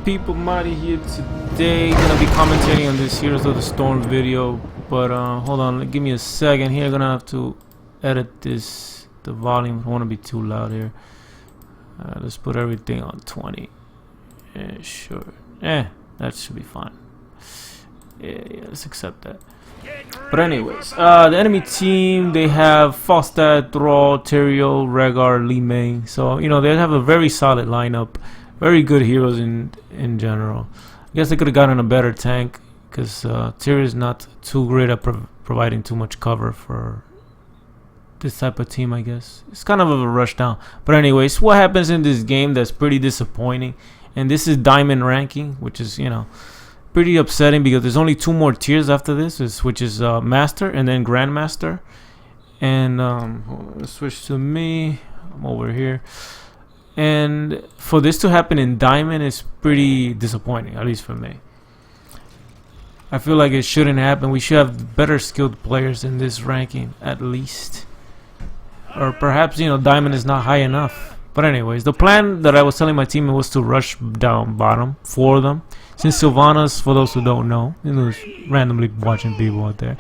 people? Marty here today. Gonna be commentating on this Heroes of the Storm video, but hold on, give me a second here. Gonna have to edit this. The volume don't want to be too loud here. Let's put everything on 20. Yeah, sure. That should be fine. Yeah, let's accept that. But anyways, the enemy team, they have Falstad, Thrall, Tyrael, Rhaegar, Li Mei. So, you know, they have a very solid lineup. Very good heroes in general. I guess they could have gotten a better tank, because Tyrael is not too great at providing too much cover for this type of team, I guess. It's kind of a rush down. But anyways, what happens in this game that's pretty disappointing, and this is diamond ranking, which is, you know, pretty upsetting because there's only 2 more tiers after this, which is Master and then Grandmaster. And let's switch to me. I'm over here. And for this to happen in Diamond is pretty disappointing, at least for me. I feel like it shouldn't happen. We should have better skilled players in this ranking, at least. Or perhaps, you know, Diamond is not high enough. But anyways, the plan that I was telling my team was to rush down bottom for them. Since Sylvanas, for those who don't know, you know, randomly watching people out there,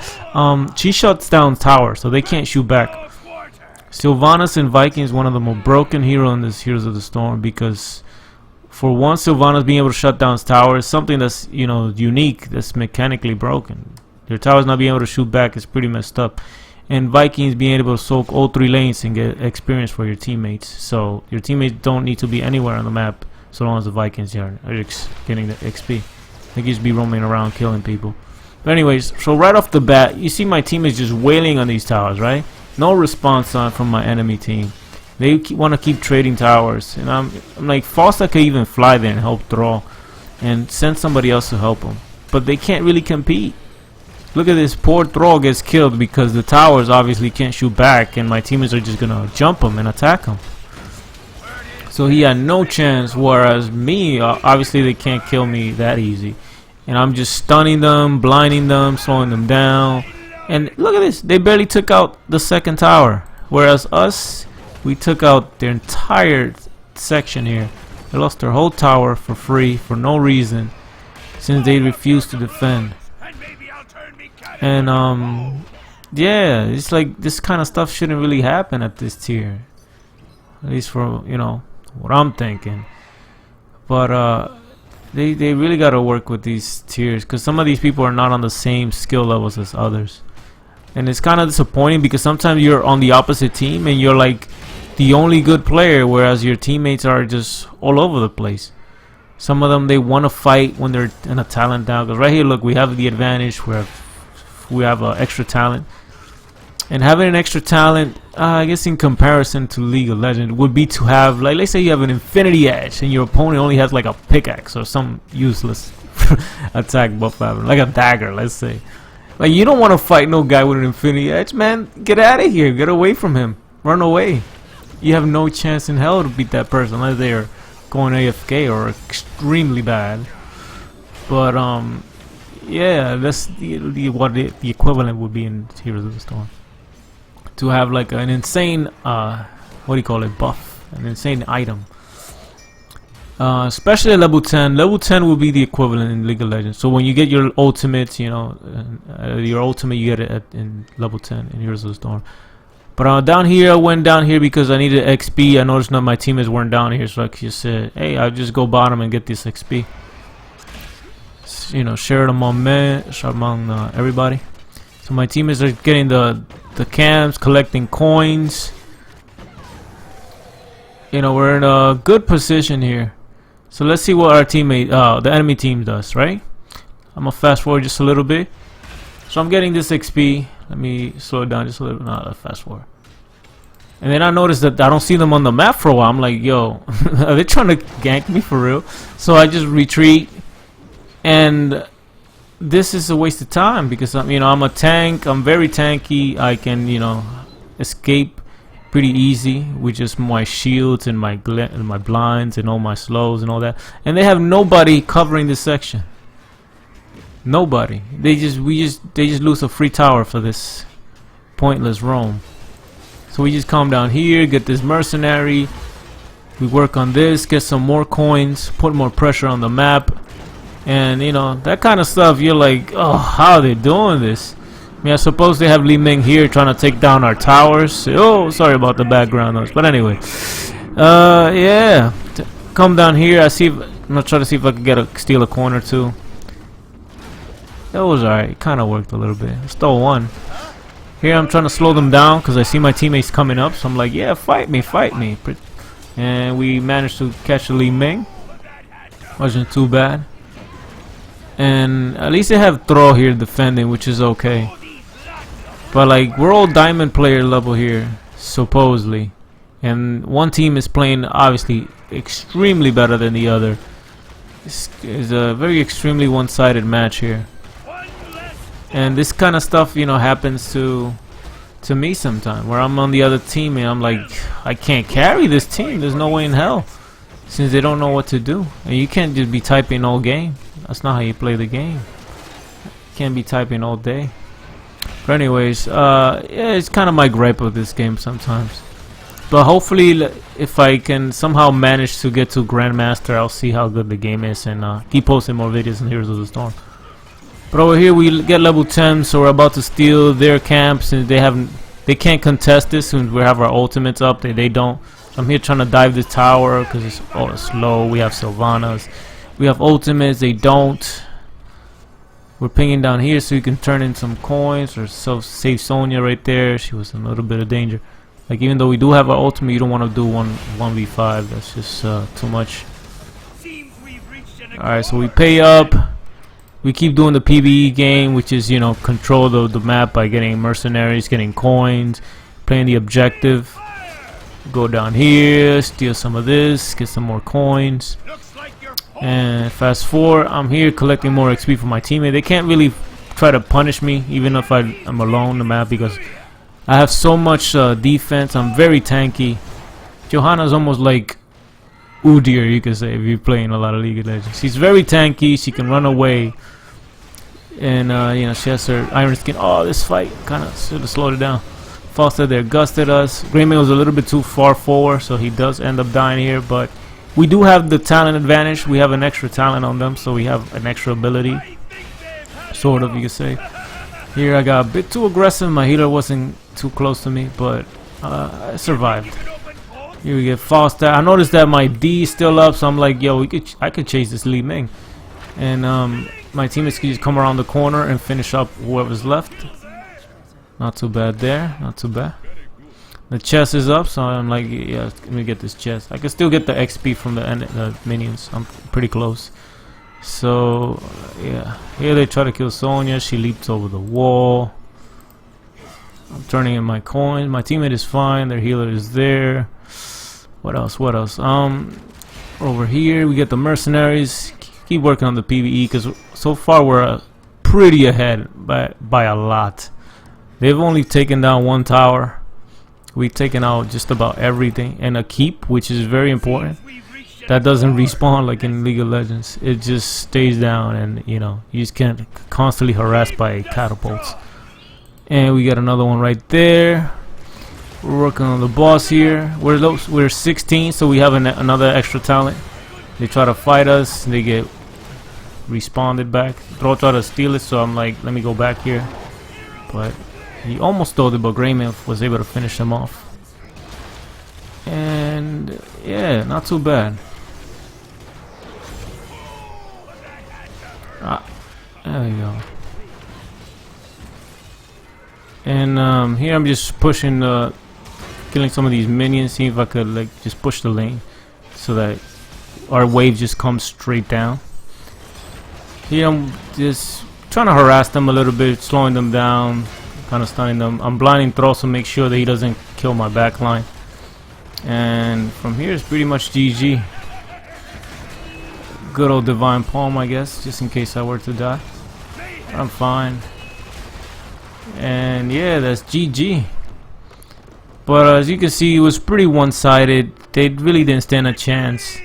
she shuts down towers, so they can't shoot back. Sylvanas and Viking is one of the more broken heroes in this Heroes of the Storm, because for one, Sylvanas being able to shut down towers is something that's, you know, unique, that's mechanically broken. Your towers not being able to shoot back is pretty messed up. And Vikings being able to soak all 3 lanes and get experience for your teammates. So your teammates don't need to be anywhere on the map so long as the Vikings are getting the XP. They can just be roaming around killing people. But anyways, so right off the bat, you see my team is just wailing on these towers, right? No response from my enemy team. They want to keep trading towers, and I'm like, Falstad could even fly there and help Thrall and send somebody else to help them, but they can't really compete. Look at this, poor Thrall gets killed because the towers obviously can't shoot back, and my teammates are just gonna jump him and attack him. So he had no chance, whereas me, obviously they can't kill me that easy, and I'm just stunning them, blinding them, slowing them down. And look at this, they barely took out the second tower, whereas us, we took out their entire section here. They lost their whole tower for free, for no reason, since they refused to defend. And yeah, it's like this kind of stuff shouldn't really happen at this tier, at least for, you know, what I'm thinking. But they really got to work with these tiers, because some of these people are not on the same skill levels as others. And it's kind of disappointing because sometimes you're on the opposite team and you're like the only good player, whereas your teammates are just all over the place. Some of them, they want to fight when they're in a talent down. Because right here, look, we have the advantage. We have extra talent. And having an extra talent, I guess in comparison to League of Legends, would be to have, like, let's say you have an Infinity Edge and your opponent only has like a pickaxe or some useless attack buff, like a dagger, let's say. Like, you don't want to fight no guy with an Infinity Edge, man. Get out of here. Get away from him. Run away. You have no chance in hell to beat that person unless they are going AFK or extremely bad. But yeah, that's what the equivalent would be in Heroes of the Storm. To have like an insane what do you call it, buff, an insane item. Especially at level 10. Level 10 will be the equivalent in League of Legends. So when you get your ultimate, you know, your ultimate, you get it in level 10 in Heroes of the Storm. But down here, I went down here because I needed XP. I noticed none of my teammates weren't down here, so I just said, hey, I'll just go bottom and get this XP. You know, share it among everybody. So my teammates are getting the camps, collecting coins. You know, we're in a good position here. So let's see what our teammate, the enemy team does, right? I'm gonna fast forward just a little bit. So I'm getting this XP. Let me slow it down just a little bit. No, fast forward. And then I noticed that I don't see them on the map for a while. I'm like, yo, are they trying to gank me for real? So I just retreat. And this is a waste of time because I'm, you know, I'm a tank. I'm very tanky. I can, you know, escape pretty easy with just my shields and my blinds and all my slows and all that. And they have nobody covering this section. Nobody. They just lose a free tower for this pointless roam. So we just come down here, get this mercenary, We work on this, get some more coins, put more pressure on the map, and you know, that kind of stuff. You're like, oh, how are they doing this? I mean, I suppose they have Li Ming here trying to take down our towers. Oh, sorry about the background noise, but anyway, yeah, come down here. I'm gonna try to see if I can steal a coin or two. That was alright. It kind of worked a little bit. I stole one. Here I'm trying to slow them down because I see my teammates coming up. So I'm like, yeah, fight me, fight me. And we managed to catch Li Ming. Wasn't too bad. And at least they have throw here defending, which is okay. But like, we're all diamond player level here, supposedly. And one team is playing obviously extremely better than the other. This is a very extremely one-sided match here. And this kind of stuff, you know, happens to me sometimes, where I'm on the other team and I'm like, I can't carry this team. There's no way in hell, since they don't know what to do. And you can't just be typing all game. That's not how you play the game. You can't be typing all day. But anyways, yeah, it's kind of my gripe of this game sometimes. But hopefully, if I can somehow manage to get to Grandmaster, I'll see how good the game is and keep posting more videos on Heroes of the Storm. But over here we get level 10, so we're about to steal their camps, and they can't contest this since we have our ultimates up. They don't. So I'm here trying to dive the tower because it's all slow. We have Sylvanas, we have ultimates. They don't. We're pinging down here so you can turn in some coins or save Sonya right there. She was in a little bit of danger. Like, even though we do have our ultimate, you don't want to do 1v5. That's just too much. Alright, so we pay up. We keep doing the PvE game, which is, you know, control the map by getting mercenaries, getting coins, playing the objective. Go down here, steal some of this, get some more coins. And fast forward, I'm here collecting more XP for my teammate. They can't really try to punish me, even if I'm alone on the map, because I have so much defense. I'm very tanky. Johanna's almost like Udyr, you could say, if you're playing a lot of League of Legends. She's very tanky. She can run away, and you know, she has her iron skin. Oh, this fight kind of should have slowed it down. Foster there gusted us. Greyman was a little bit too far forward, so he does end up dying here. But we do have the talent advantage. We have an extra talent on them, so we have an extra ability, sort of, you could say. Here I got a bit too aggressive. My healer wasn't too close to me, but I survived. Here we get Foster. I noticed that my D is still up, so I'm like, yo, I could chase this Li Ming. And my teammates can just come around the corner and finish up whoever's left. Not too bad there, not too bad. The chest is up, so I'm like, yeah, let me get this chest. I can still get the XP from the minions. I'm pretty close. So, yeah. Here they try to kill Sonya. She leaps over the wall. I'm turning in my coins. My teammate is fine. Their healer is there. What else? What else? Over here we get the mercenaries. Keep working on the PvE because so far we're pretty ahead by a lot. They've only taken down one tower. We've taken out just about everything, and a keep, which is very important. That doesn't respawn like in League of Legends. It just stays down, and you know, you just can't constantly harassed by catapults. And we got another one right there. We're working on the boss here. We're 16, so we have another extra talent. They try to fight us. They get respawned back. Throw try to steal it, so I'm like, let me go back here. But he almost stole it, but Greyman was able to finish him off. And yeah, not too bad. There we go. And here I'm just pushing killing some of these minions, see if I could like just push the lane so that our wave just comes straight down. Here I'm just trying to harass them a little bit, slowing them down, kind of stunning them. I'm blinding throw to make sure that he doesn't kill my backline. And from here it's pretty much GG. Good old Divine Palm, I guess, just in case I were to die. I'm fine. And yeah, that's GG. But as you can see, it was pretty one-sided. They really didn't stand a chance.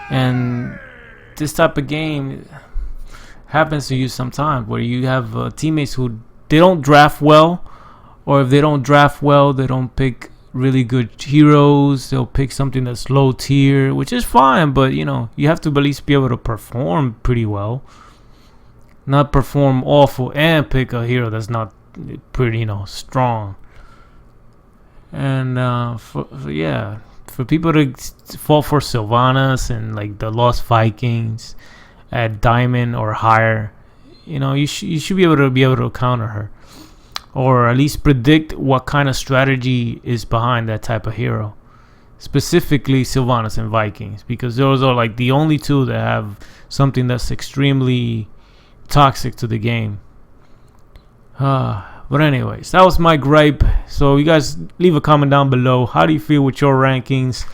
And this type of game happens to you sometimes, where you have teammates who they don't draft well, or if they don't draft well, they don't pick really good heroes. They'll pick something that's low tier, which is fine, but you know, you have to at least be able to perform pretty well. Not perform awful and pick a hero that's not pretty, you know, strong. And for people to fall for Sylvanas and like the Lost Vikings at diamond or higher, you know, you should be able to counter her, or at least predict what kind of strategy is behind that type of hero. Specifically Sylvanas and Vikings, because those are like the only two that have something that's extremely toxic to the game. But anyways, that was my gripe. So you guys leave a comment down below. How do you feel with your rankings?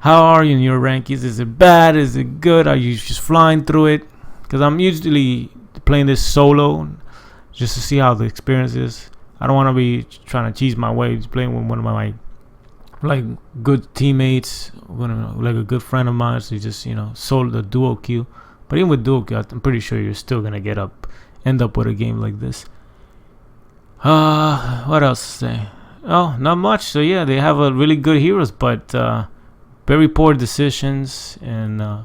How are you in your rankings? Is it bad? Is it good? Are you just flying through it? Because I'm usually playing this solo just to see how the experience is. I don't want to be trying to cheese my way. Just playing with one of my like good teammates, like a good friend of mine. So just, you know, solo the duo queue. But even with duo queue, I'm pretty sure you're still gonna end up with a game like this. What else to say? Oh, not much. So yeah, they have a really good heroes, but very poor decisions, and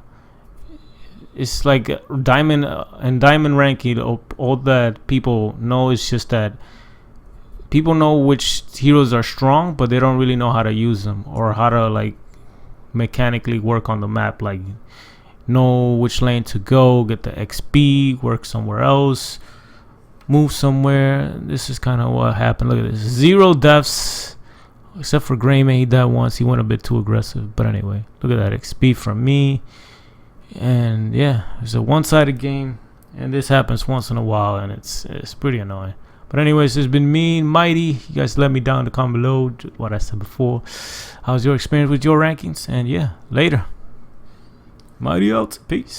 it's like diamond and diamond ranking. All that people know is just that people know which heroes are strong, but they don't really know how to use them or how to like mechanically work on the map. Like know which lane to go, get the XP, work somewhere else, move somewhere. This is kind of what happened. Look at this. 0 deaths, except for Greyman. He died once. He went a bit too aggressive. But anyway, look at that XP from me. And yeah, it's a one-sided game, and this happens once in a while, and it's pretty annoying. But anyways, it's been me, Mighty. You guys let me down in the comment below what I said before. How's your experience with your rankings? And yeah, later. Mighty out. Peace.